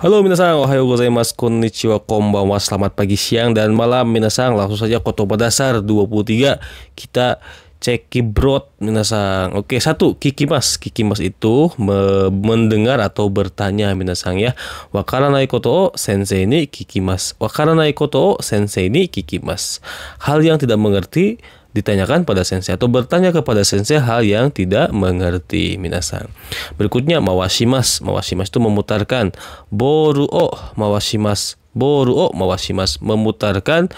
Halo minasan, ohayo gozaimasu, konnichiwa, konbanwa, selamat pagi, siang, dan malam minasan. Langsung saja kotoba dasar 23 kita cek kibrot minasan. Oke, 1 kikimas. Kikimas itu mendengar atau bertanya minasan ya. Wakaranai koto o sensei ni kikimas. Wakaranai koto o sensei ni kikimas. Hal yang tidak mengerti ditanyakan pada sensei atau bertanya kepada sensei hal yang tidak mengerti minasan. Berikutnya mawashimas. Mawashimas itu memutarkan. Boru o mawashimas. Boru o mawashimas, memutarkan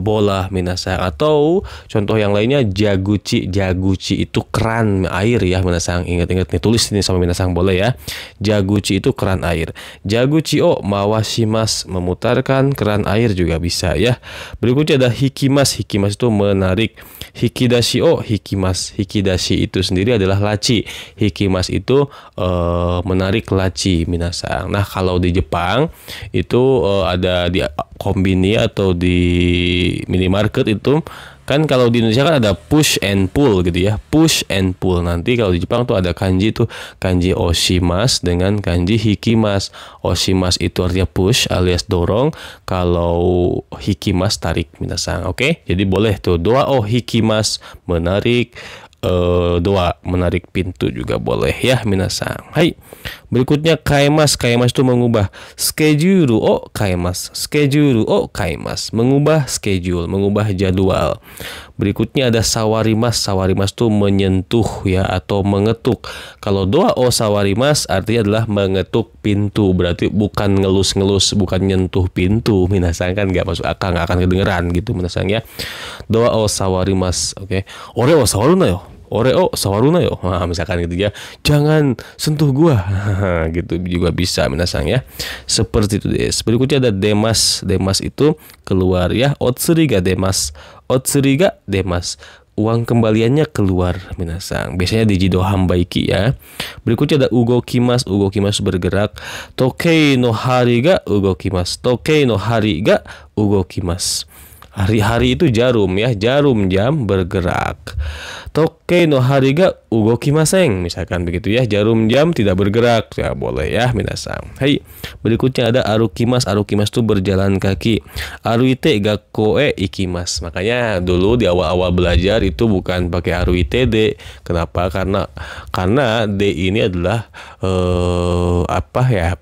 bola minasan. Atau contoh yang lainnya jaguchi. Jaguchi itu keran air ya minasan. Ingat-ingat nih, tulis ini sama minasan boleh ya. Jaguchi itu keran air. Jaguchi o mawashimas, memutarkan keran air juga bisa ya. Berikutnya ada hikimas. Hikimas itu menarik. Hikidashi o hikimas. Hikidashi itu sendiri adalah laci. Hikimas itu menarik laci minasan. Nah, kalau di Jepang itu ada di kombini atau di minimarket itu kan, kalau di Indonesia kan ada push and pull gitu ya. Push and pull. Nanti kalau di Jepang tuh ada kanji tuh, kanji oshimas dengan kanji hikimas. Oshimas itu artinya push alias dorong, kalau hikimas tarik minasan. Oke? Jadi boleh tuh doa o hikimas, menarik doa, menarik pintu juga boleh ya minasan. Hai. Berikutnya kaemas. Kaemas itu mengubah. Schedule o kaemas. Schedule o kaemas, mengubah schedule, mengubah jadwal. Berikutnya ada sawarimas. Sawarimas itu menyentuh ya atau mengetuk. Kalau doa o sawarimas artinya adalah mengetuk pintu, berarti bukan ngelus-ngelus, bukan nyentuh pintu minasan, kan nggak masuk akal, nggak akan kedengeran gitu minasan ya. Doa o sawarimas. Oke. Ore o sawaruna yo. Ore o sawaruna yo. Nah, misalkan gitu ya. Jangan sentuh gua. Gitu juga bisa minasan ya. Seperti itu deh. Berikutnya ada demas. Demas itu keluar ya. Otsuri ga demas. Otsuri ga demas. Uang kembaliannya keluar minasan. Biasanya di jido hambaiki ya. Berikutnya ada ugokimas. Ugokimas bergerak. Tokei no hari ga ugokimas. Tokei no hari ga ugokimas. Hari-hari itu jarum ya, jarum jam bergerak. Tokei no hari ga ugokimasen, misalkan begitu ya, jarum jam tidak bergerak ya, boleh ya minasan. Hai. Berikutnya ada arukimas. Arukimas itu berjalan kaki. Aruite gakko e ikimas. Makanya dulu di awal-awal belajar itu bukan pakai aruite de. Kenapa? Karena de ini adalah apa ya?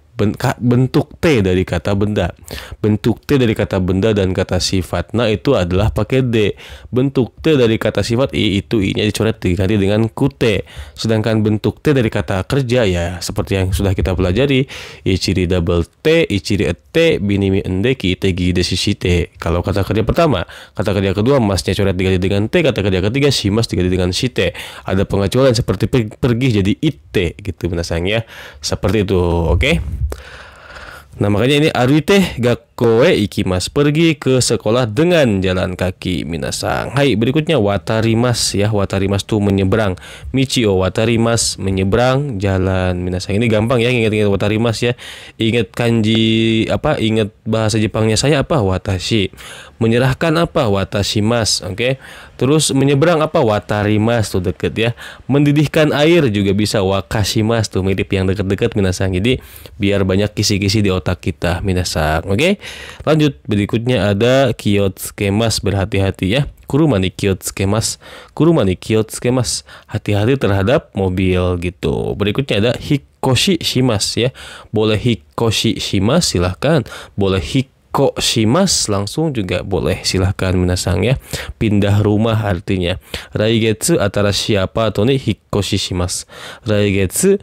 Bentuk T dari kata benda. Bentuk T dari kata benda dan kata sifat. Nah, itu adalah pakai D. Bentuk T dari kata sifat I, itu I-nya dicoret diganti dengan kute. Sedangkan bentuk T dari kata kerja ya seperti yang sudah kita pelajari, ichiri double T, ichiri ete, binimi endeki, tegi desishite. Kalau kata kerja pertama, kata kerja kedua masnya coret diganti dengan T, kata kerja ketiga shimas diganti dengan shite. Ada pengecualian seperti pergi jadi ite gitu minasan ya. Seperti itu, oke? Nah, makanya ini aruite gakko e ikimas, pergi ke sekolah dengan jalan kaki minasan. Hai. Berikutnya watarimas ya. Watarimas itu menyeberang. Michi o watarimas, menyeberang jalan minasan. Ini gampang ya, ingat-ingat watarimas ya. Ingat kanji apa? Ingat bahasa Jepangnya saya apa? Watashi. Menyerahkan apa? Watashimas. Oke. Terus menyeberang apa? Watarimas, tuh deket ya. Mendidihkan air juga bisa wakashimas, tuh mirip yang deket-deket minasan. Jadi biar banyak kisi-kisi di otak kita minasan. Oke. Lanjut. Berikutnya ada kiotsukemas, berhati-hati ya. Kuruma ni kiotsukemas. Kuruma ni kiotsukemas. Hati-hati terhadap mobil gitu. Berikutnya ada hikoshi shimas ya. Boleh hikoshi shimas silahkan. Boleh kok shimas langsung juga boleh, silahkan minasan ya. Pindah rumah artinya. Raigetsu atarashi apato ni hikkoshi shimasu. Raigetsu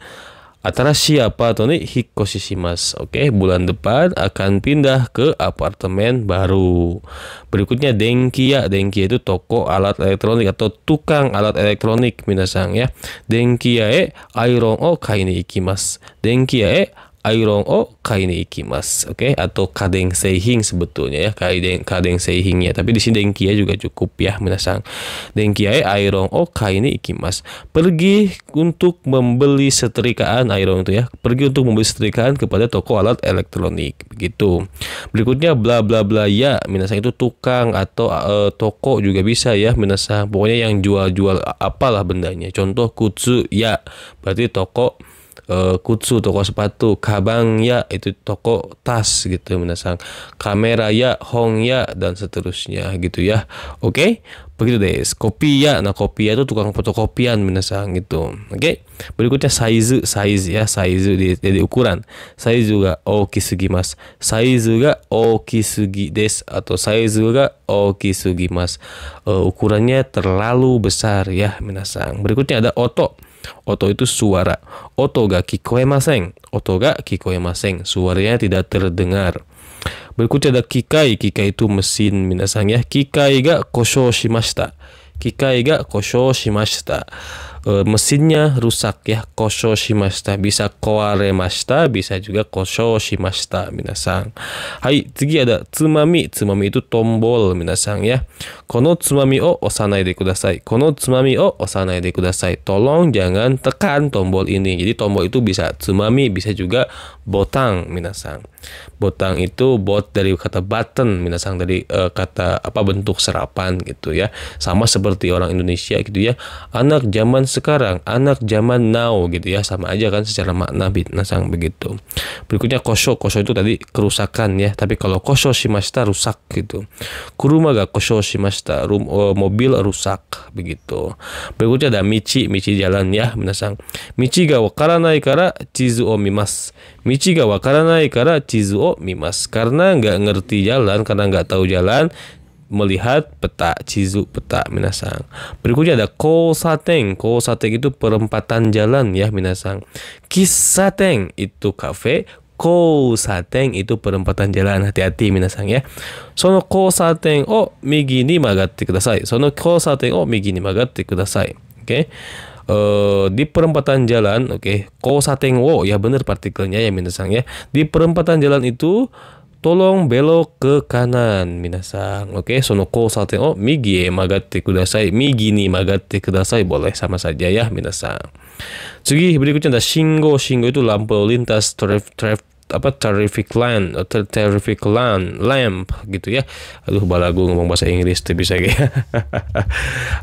atarashi apato ni hikkoshi shimasu. Oke, bulan depan akan pindah ke apartemen baru. Berikutnya denkiya. Denkiya itu toko alat elektronik atau tukang alat elektronik minasan ya. Denkiya e iron o kai ni ikimasu. Denkiya e iron o kai ni ikimasu. Oke, atau kadeng seihin sebetulnya ya, kadeng seihinnya, tapi di sini denkiya juga cukup ya minasan. Denkiya e iron o kai ni ikimasu. Pergi untuk membeli setrikaan. Iron itu ya, pergi untuk membeli setrikaan kepada toko alat elektronik begitu. Berikutnya bla bla bla ya minasan, itu tukang atau toko juga bisa ya minasan. Pokoknya yang jual-jual apalah bendanya. Contoh kutsu ya berarti toko kutsu toko sepatu, kabang ya itu toko tas gitu minasang, kamera ya, hong ya, dan seterusnya gitu ya. Oke, begitu deh. Kopi ya, nah kopi ya itu tukang fotokopian minasang gitu. Oke, berikutnya size ya, size jadi ukuran. Size ga okisugimasu, size ga okisugi desu atau size ga okisugimasu, ukurannya terlalu besar ya minasang. Berikutnya ada oto. Oto itu suara. Oto ga kikoemasen. Oto ga kikoemasen. Suaranya tidak terdengar. Berikutnya ada kikai. Kikai itu mesin minasang ya. Kikai ga koshou shimashita. Kikai ga koshou shimashita. Mesinnya rusak ya. Koshou shimashita. Bisa kowaremashita, bisa juga koshou shimashita minasang. Hai,次ada tsumami. Tsumami itu tombol minasang ya. Kono tsumami o osanai de kudasai. Kono tsumami o osanai de kudasai. Tolong jangan tekan tombol ini. Jadi tombol itu bisa tsumami, bisa juga botang minasang. Botang itu dari kata button minasang, dari kata apa, bentuk serapan gitu ya. Sama seperti orang Indonesia gitu ya. Anak zaman sekarang, anak zaman now gitu ya, sama aja kan secara makna minasang begitu. Berikutnya kosho. Kosho itu tadi kerusakan ya, tapi kalau kosho shimashita rusak gitu. Kuruma ga kosho shimashita, mobil rusak begitu. Berikutnya ada michi. Michi jalan ya minasang. Michi ga wakaranai kara chizu o mimasu. Michi ga wakaranai kara chizu o mimasu. Karena nggak ngerti jalan, karena nggak tahu jalan, melihat peta, chizu peta minasang. Berikutnya ada kosaten. Kosaten itu perempatan jalan ya minasang. Kissaten itu kafe, kosaten itu perempatan jalan. Hati-hati minasang ya. Sono kosaten o migi ni magatte kudasai. Sono kosaten o migi ni magatte kudasai. Oke. Di perempatan jalan, oke. Kosaten wo ya benar partikelnya ya minasang ya. Di perempatan jalan itu tolong belok ke kanan minasang. Oke, sono kosaten o migi e magatte kudasai. Migi ni magatte kudasai boleh sama saja ya minasang. Berikutnya ada shingo. Shingo itu lampu lintas, traffic lamp gitu ya. Aduh, balagu ngomong bahasa Inggris tuh bisa kayak.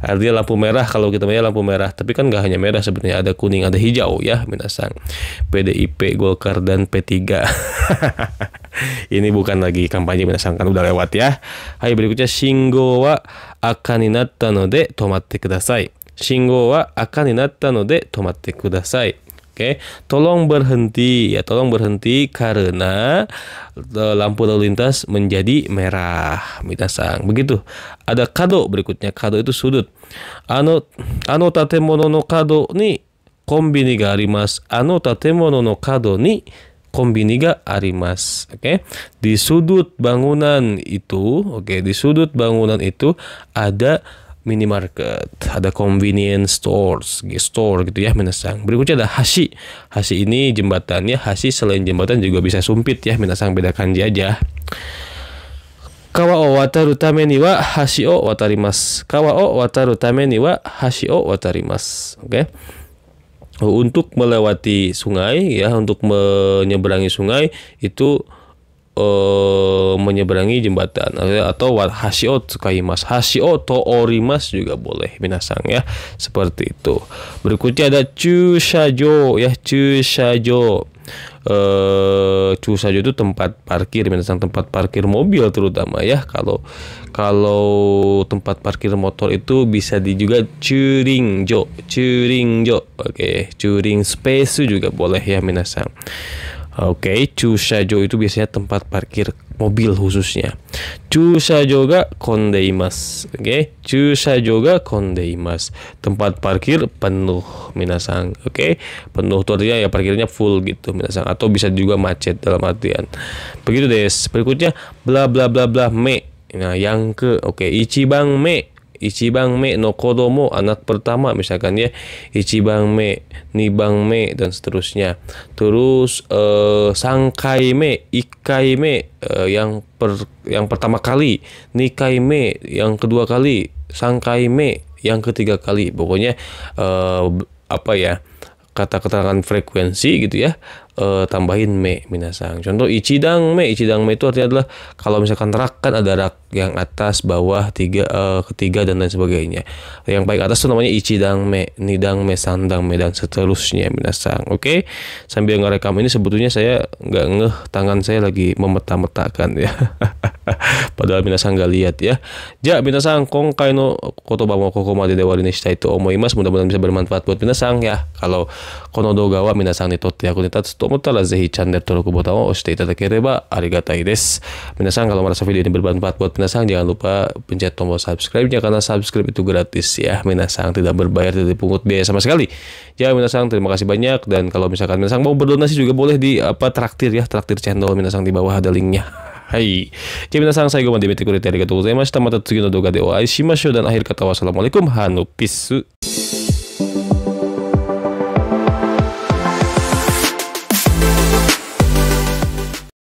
Artinya lampu merah, kalau kita punya lampu merah, tapi kan nggak hanya merah sebenarnya, ada kuning, ada hijau ya minasang. PDIP, Golkar, dan P3. Ini bukan lagi kampanye minasang, kan udah lewat ya. Hai, berikutnya shingo wa aka ni natta no de tomatte kudasai. Shingo wa aka ni natta no de tomatte kudasai. Oke, tolong berhenti ya, tolong berhenti karena lampu lalu lintas menjadi merah minasang. Begitu. Ada kado berikutnya. Kado itu sudut. Ano tatemono no kado ni konbini ga arimasu. Ano tatemono no kado ni konbini ga arimasu. Oke. Di sudut bangunan itu, di sudut bangunan itu ada minimarket, ada convenience store gitu ya minasang. Berikutnya ada hashi. Hashi ini jembatannya. Hashi selain jembatan juga bisa sumpit ya minasang, beda kanji aja. Kawa o wataru tame ni wa hashi o watarimasu. Kawa o wataru tame ni wa hashi o watarimasu. Oke. Untuk melewati sungai ya, untuk menyeberangi sungai itu menyeberangi jembatan atau hashi o tsukaimasu. Hashi o to orimasu juga boleh minasang ya, seperti itu. Berikutnya ada chushajo ya. Chushajo itu tempat parkir minasang, tempat parkir mobil terutama ya. Kalau tempat parkir motor itu bisa juga churingjo. Oke, churing space juga boleh ya minasang. Oke, chushajo itu biasanya tempat parkir mobil khususnya. Chushajo ga kondeimasu. Oke, chushajo ga kondeimasu. Tempat parkir penuh minasang. Oke, penuh itu artinya ya parkirnya full gitu minasang, atau bisa juga macet dalam artian. Begitu des. Berikutnya bla bla bla bla me. Nah, yang ke ichibang me. Ichibang me no kodomo, anak pertama misalkan ya. Ichibang me, nibang me, dan seterusnya. Terus sangkai me, ikai me, yang pertama kali. Nikai me, yang kedua kali. Sangkai me, yang ketiga kali. Pokoknya kata keterangan frekuensi gitu ya. tambahin me minasang. Contoh ichidang me itu artinya adalah kalau misalkan rak kan ada rak yang atas, bawah, ketiga dan lain sebagainya. Yang paling atas tuh namanya ichidang me, nidang me, sandang me dan seterusnya minasang. Oke. Sambil ngerekam ini sebetulnya saya nggak ngeh tangan saya lagi memeta-metakan ya. Padahal minasang nggak lihat ya. Ja minasang kongkai no kotoba mo kokomade de wari ni shitai to omoimasu. Mudah-mudahan bisa bermanfaat buat minasang ya. Kalau kono doga wa minasang ni totte yaku ni tatsu to omotta ra zehi channel登録ボタンを押していただければありがたいです。Minasang kalau merasa video ini bermanfaat buat minasang, jangan lupa pencet tombol subscribe-nya karena subscribe itu gratis ya. Minasang tidak berbayar, tidak dipungut biaya sama sekali. Ya minasang, terima kasih banyak. Dan kalau misalkan minasang mau berdonasi juga boleh di traktir ya, traktir channel minasang di bawah ada linknya. Hai. Jadi minasang, saya Goma Demetrikurite arigatou gozaimashita. Mata tsugi no doga de o ai shimashou. Dan akhir kata wassalamualaikum. Hanu pisu.